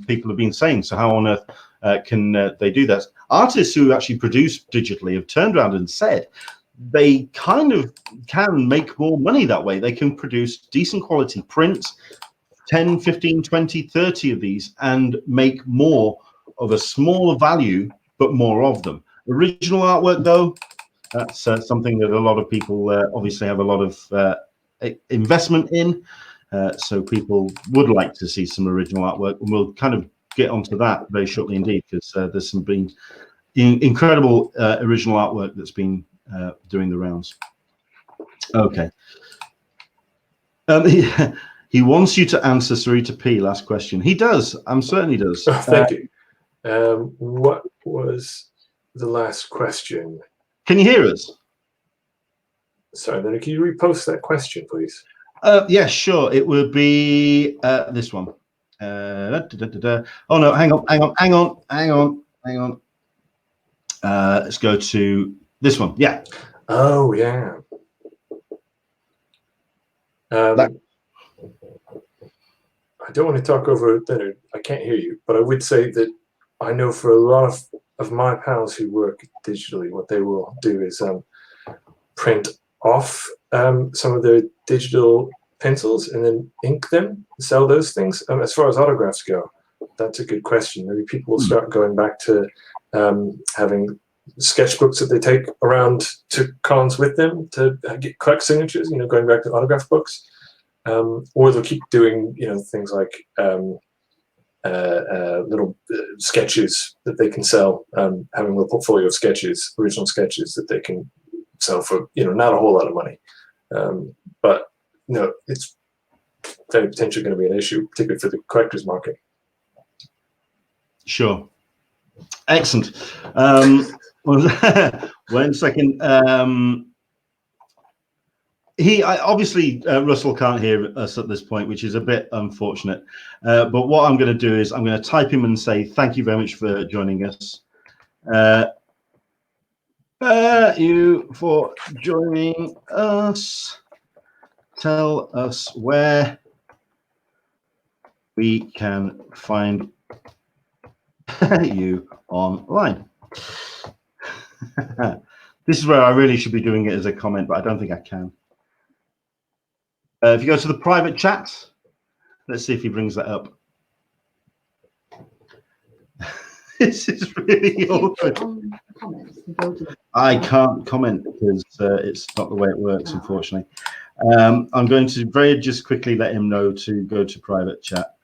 People have been saying, so how on earth can they do that? Artists who actually produce digitally have turned around and said they kind of can make more money that way. They can produce decent quality prints, 10, 15, 20, 30 of these, and make more of a smaller value, but more of them. Original artwork, though, that's something that a lot of people obviously have a lot of investment in. So people would like to see some original artwork, and we'll kind of get onto that very shortly indeed, because there's some incredible original artwork that's been doing the rounds. Okay. He wants you to answer Sarita P. last question. He does. Certainly does. Thank you. What was the last question? Can you hear us? Sorry, then can you repost that question, please? Yeah, sure. It would be this one. Oh no, hang on. Let's go to this one. Yeah. Oh yeah. I don't want to talk over Leonard. I can't hear you, but I would say that I know for a lot of my pals who work digitally, what they will do is print off some of their digital pencils and then ink them, sell those things? As far as autographs go, that's a good question. Maybe people will start going back to having sketchbooks that they take around to cons with them to collect signatures, going back to autograph books. Or they'll keep doing, things like little sketches that they can sell, having a little portfolio of sketches, original sketches that they can sell for, not a whole lot of money. But, it's very potentially going to be an issue, particularly for the collector's market. Sure. Excellent. 1 second. Obviously Russell can't hear us at this point, which is a bit unfortunate. But what I'm going to do is I'm going to type him and say thank you very much for joining us. You for joining us. Tell us where we can find you online. This is where I really should be doing it as a comment, but I don't think I can. If you go to the private chat, let's see if he brings that up. This is really awkward. I can't comment because it's not the way it works, unfortunately. I'm going to just quickly let him know to go to private chat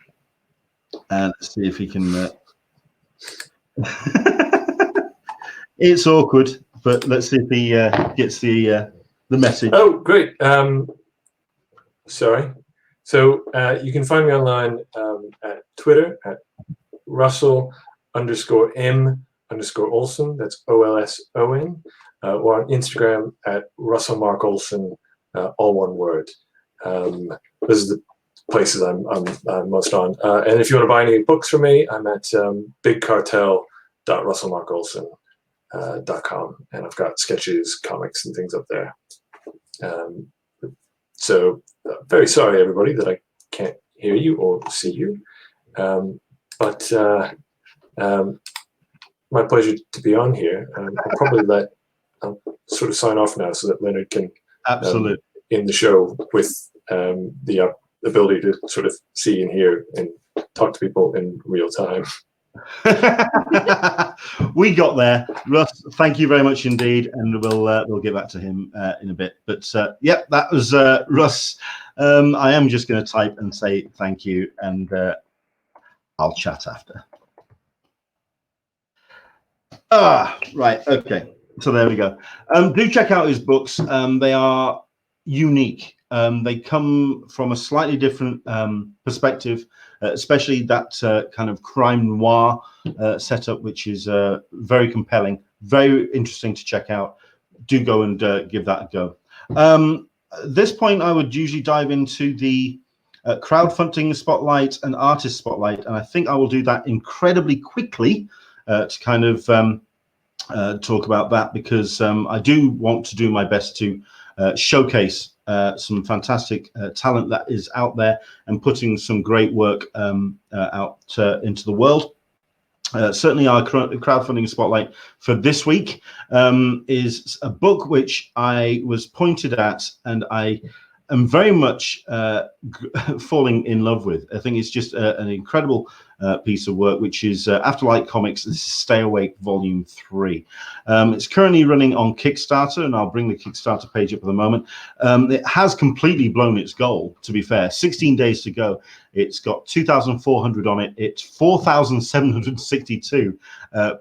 and see if he can. It's awkward, but let's see if he gets the message. Oh, great. Sorry. So you can find me online at Twitter at Russell_M_Olson. That's OLSON. Or on Instagram at Russell Mark Olson, all one word. Those are the places I'm most on. And if you want to buy any books from me, I'm at bigcartel.russellmarkolson.com, and I've got sketches, comics, and things up there. So very sorry, everybody, that I can't hear you or see you. But my pleasure to be on here. I'll sort of sign off now so that Leonard can absolutely end the show with the ability to sort of see and hear and talk to people in real time. We got there. Russ, thank you very much indeed, and we'll get back to him in a bit. But yeah, that was Russ. I am just going to type and say thank you, and I'll chat after. Right, okay. So there we go. Do check out his books. They are unique. They come from a slightly different perspective, especially that kind of crime noir setup, which is very compelling, very interesting to check out. Do go and give that a go. At this point, I would usually dive into the crowdfunding spotlight and artist spotlight, and I think I will do that incredibly quickly to kind of talk about that, because I do want to do my best to showcase some fantastic talent that is out there and putting some great work out into the world. Certainly our crowdfunding spotlight for this week is a book which I was pointed at and I am very much falling in love with. I think it's just an incredible piece of work, which is Afterlight Comics' Stay Awake Volume 3. It's currently running on Kickstarter, and I'll bring the Kickstarter page up at the moment. It has completely blown its goal, to be fair. 16 days to go. It's got 2,400 on it. It's 4,762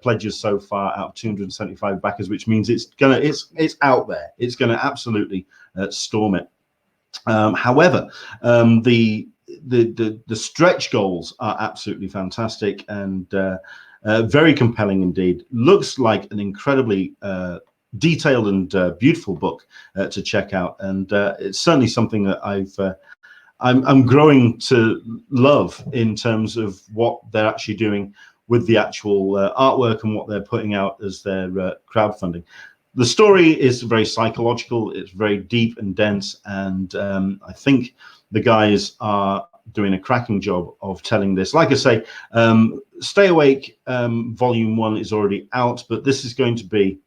pledges so far out of 275 backers, which means it's out there. It's gonna absolutely storm it. However, the stretch goals are absolutely fantastic and very compelling indeed. Looks like an incredibly detailed and beautiful book to check out, and it's certainly something that I'm growing to love in terms of what they're actually doing with the actual artwork and what they're putting out as their crowdfunding. The story is very psychological, it's very deep and dense, and I think the guys are doing a cracking job of telling this. Like I say, Stay Awake Volume 1 is already out, but this is going to be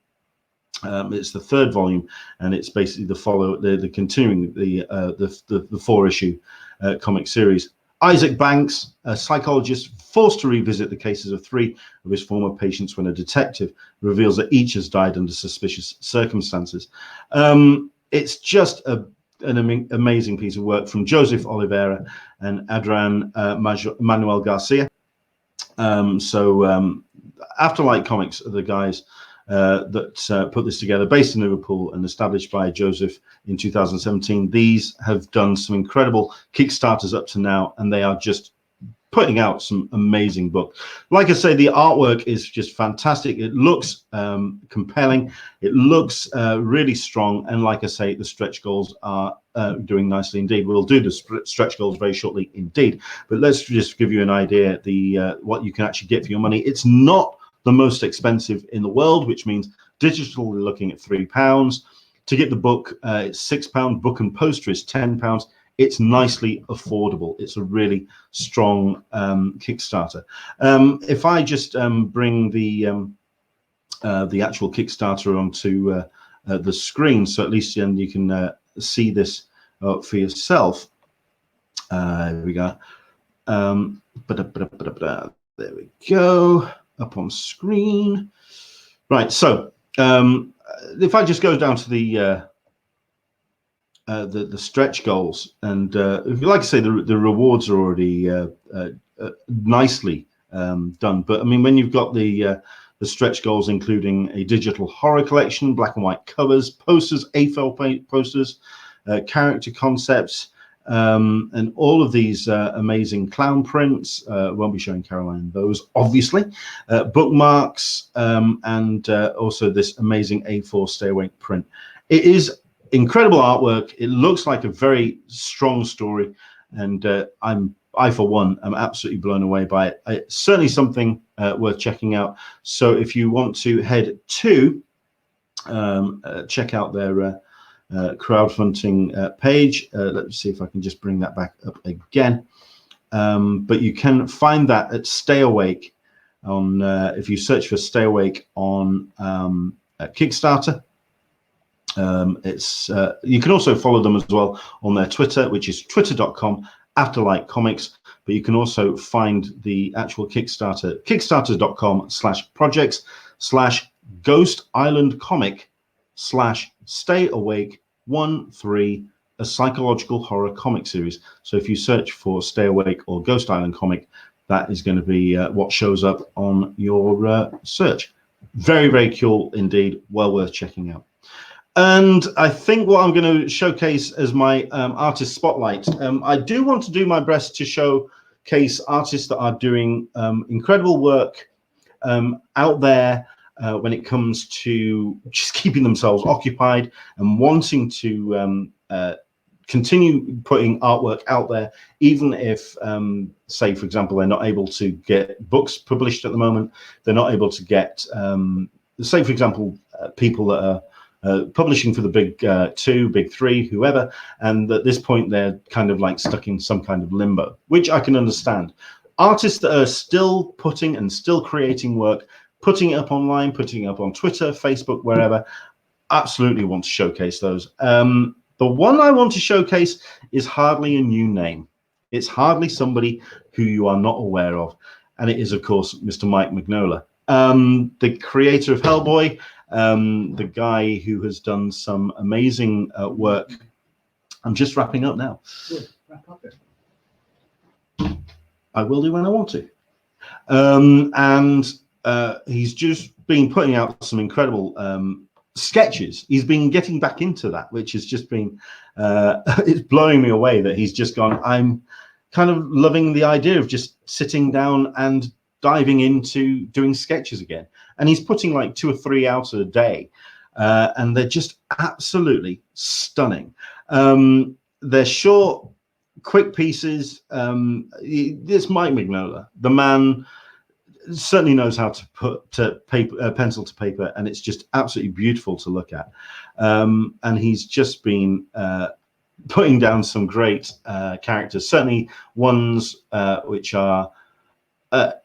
It's the third volume, and it's basically the continuing the 4-issue comic series. Isaac Banks, a psychologist forced to revisit the cases of 3 of his former patients when a detective reveals that each has died under suspicious circumstances. It's just an amazing piece of work from Joseph Oliveira and Adrian Manuel Garcia. Afterlight Comics are the guys that put this together, based in Liverpool and established by Joseph in 2017. These have done some incredible Kickstarters up to now, and they are just putting out some amazing books. Like I say, the artwork is just fantastic. It looks compelling. It looks really strong. And like I say, the stretch goals are doing nicely indeed. We'll do the stretch goals very shortly indeed. But let's just give you an idea what you can actually get for your money. It's not the most expensive in the world, which means digital we're looking at £3. To get the book, it's £6. Book and poster is £10. It's nicely affordable. It's a really strong Kickstarter. If I just bring the actual Kickstarter onto the screen, so at least you can see this for yourself. Here we go. There we go. Up on screen. Right. So if I just go down to the stretch goals, and like I say, the rewards are already nicely done. But I mean, when you've got the stretch goals, including a digital horror collection, black and white covers, posters, A4 posters, character concepts, and all of these amazing clown prints. Won't be showing Caroline those, obviously. Bookmarks, and also this amazing A4 Stay Awake print. It is incredible artwork. It looks like a very strong story, and I for one am absolutely blown away by it. It's certainly something worth checking out. So if you want to head to check out their crowdfunding page, let's see if I can just bring that back up again. But you can find that at Stay Awake on if you search for Stay Awake on Kickstarter. You can also follow them as well on their Twitter, which is twitter.com/Afterlight But you can also find the actual Kickstarter, kickstarter.com/projects/Ghost Island Comic/Stay Awake 1-3, a psychological horror comic series. So if you search for Stay Awake or Ghost Island Comic, that is going to be what shows up on your search. Very, very cool indeed. Well worth checking out. And I think what I'm going to showcase as my artist spotlight, I do want to do my best to showcase artists that are doing incredible work out there when it comes to just keeping themselves occupied and wanting to continue putting artwork out there, even if, say, for example, they're not able to get books published at the moment. They're not able to get, say, for example, people that are publishing for the big 2, big 3, whoever, and at this point they're kind of like stuck in some kind of limbo, which I can understand. Artists that are still putting and still creating work, putting it up online, putting it up on Twitter, Facebook, wherever, absolutely want to showcase those. The one I want to showcase is hardly a new name. It's hardly somebody who you are not aware of, and it is, of course, Mr. Mike Mignola, the creator of Hellboy, the guy who has done some amazing work. I'm just wrapping up now. Good. Wrap up it. I will do when I want to. He's just been putting out some incredible sketches. He's been getting back into that, which has just been, it's blowing me away that he's just gone, I'm kind of loving the idea of just sitting down and diving into doing sketches again. And he's putting like 2 or 3 out a day, and they're just absolutely stunning. They're short, quick pieces. This Mike Mignola, the man, certainly knows how to put pencil to paper, and it's just absolutely beautiful to look at. And he's just been putting down some great characters, certainly ones which are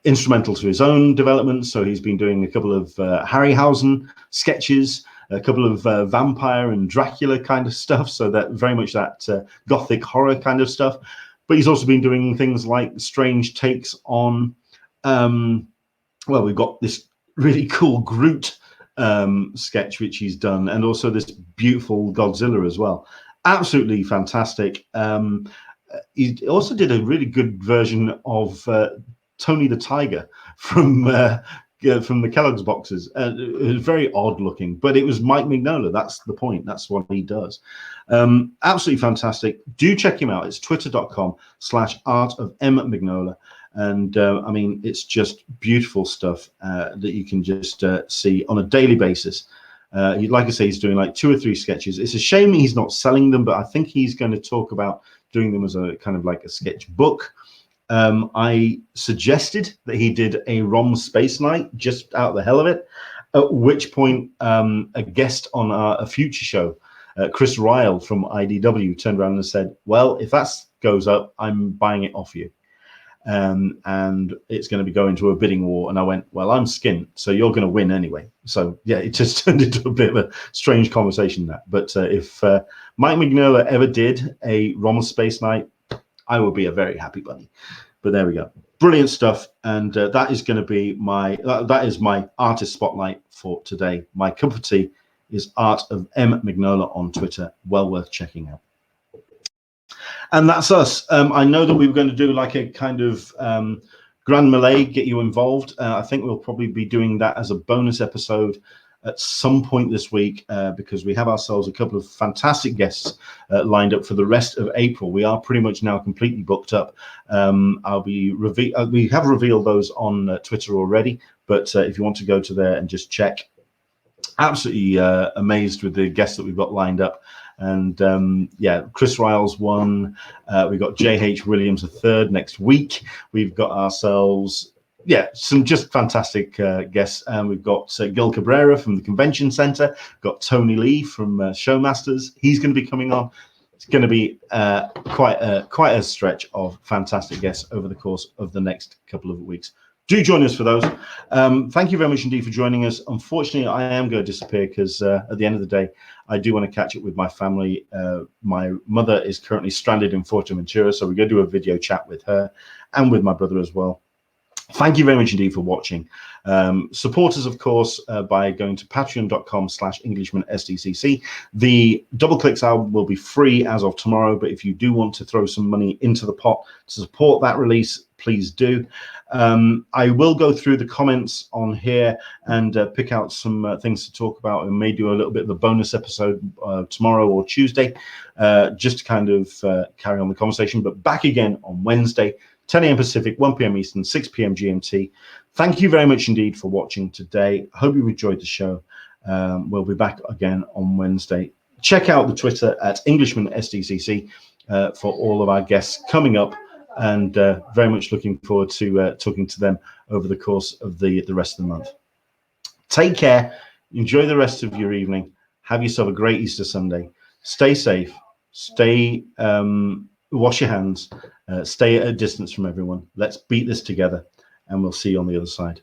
instrumental to his own development. So he's been doing a couple of Harryhausen sketches, a couple of vampire and Dracula kind of stuff. So that very much that gothic horror kind of stuff. But he's also been doing things like strange takes on, well, we've got this really cool Groot sketch which he's done, and also this beautiful Godzilla as well. Absolutely fantastic. He also did a really good version of Tony the Tiger from the Kellogg's boxes. It was very odd looking, but it was Mike Mignola. That's the point. That's what he does. Absolutely fantastic. Do check him out. It's twitter.com/artofmmignola. And I mean, it's just beautiful stuff that you can just see on a daily basis. Like I say, he's doing like 2 or 3 sketches. It's a shame he's not selling them, but I think he's going to talk about doing them as a kind of like a sketch book. I suggested that he did a ROM space night just out of the hell of it, at which point a guest on a future show, Chris Ryle from IDW, turned around and said, well, if that goes up, I'm buying it off you. And it's going to be going to a bidding war. And I went, well, I'm skint, so you're going to win anyway. So yeah, it just turned into a bit of a strange conversation, that. But if Mike Mignola ever did a ROM space night, I would be a very happy bunny. But there we go. Brilliant stuff. And that is going to be that is my artist spotlight for today. My cup of tea is Art of M Mignola on Twitter. Well worth checking out. And that's us. I know that we were going to do like a kind of Grand Malay, get you involved. I think we'll probably be doing that as a bonus episode at some point this week, because we have ourselves a couple of fantastic guests lined up for the rest of April. We are pretty much now completely booked up. We have revealed those on Twitter already, but if you want to go to there and just check, absolutely amazed with the guests that we've got lined up. And yeah, Chris Ryle's one. We've got J.H. Williams III next week. We've got ourselves, yeah, some just fantastic guests. And we've got Gil Cabrera from the Convention Center. Got Tony Lee from Showmasters. He's going to be coming on. It's going to be quite a stretch of fantastic guests over the course of the next couple of weeks. Do join us for those. Thank you very much indeed for joining us. Unfortunately, I am going to disappear because at the end of the day, I do want to catch up with my family. My mother is currently stranded in Fuerteventura, so we're going to do a video chat with her and with my brother as well. Thank you very much indeed for watching. Support us, of course, by going to patreon.com/EnglishmanSDCC. The Double Clicks album will be free as of tomorrow, but if you do want to throw some money into the pot to support that release, please do. I will go through the comments on here and pick out some things to talk about, and may do a little bit of a bonus episode tomorrow or Tuesday, just to kind of carry on the conversation. But back again on Wednesday, 10 a.m. Pacific, 1 p.m. Eastern, 6 p.m. GMT. Thank you very much indeed for watching today. I hope you enjoyed the show. We'll be back again on Wednesday. Check out the Twitter at EnglishmanSDCC for all of our guests coming up, and very much looking forward to talking to them over the course of the rest of the month. Take care. Enjoy the rest of your evening. Have yourself a great Easter Sunday. Stay safe. Stay... wash your hands, stay at a distance from everyone. Let's beat this together, and we'll see you on the other side.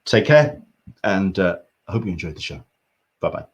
Take care, and I hope you enjoyed the show. Bye-bye.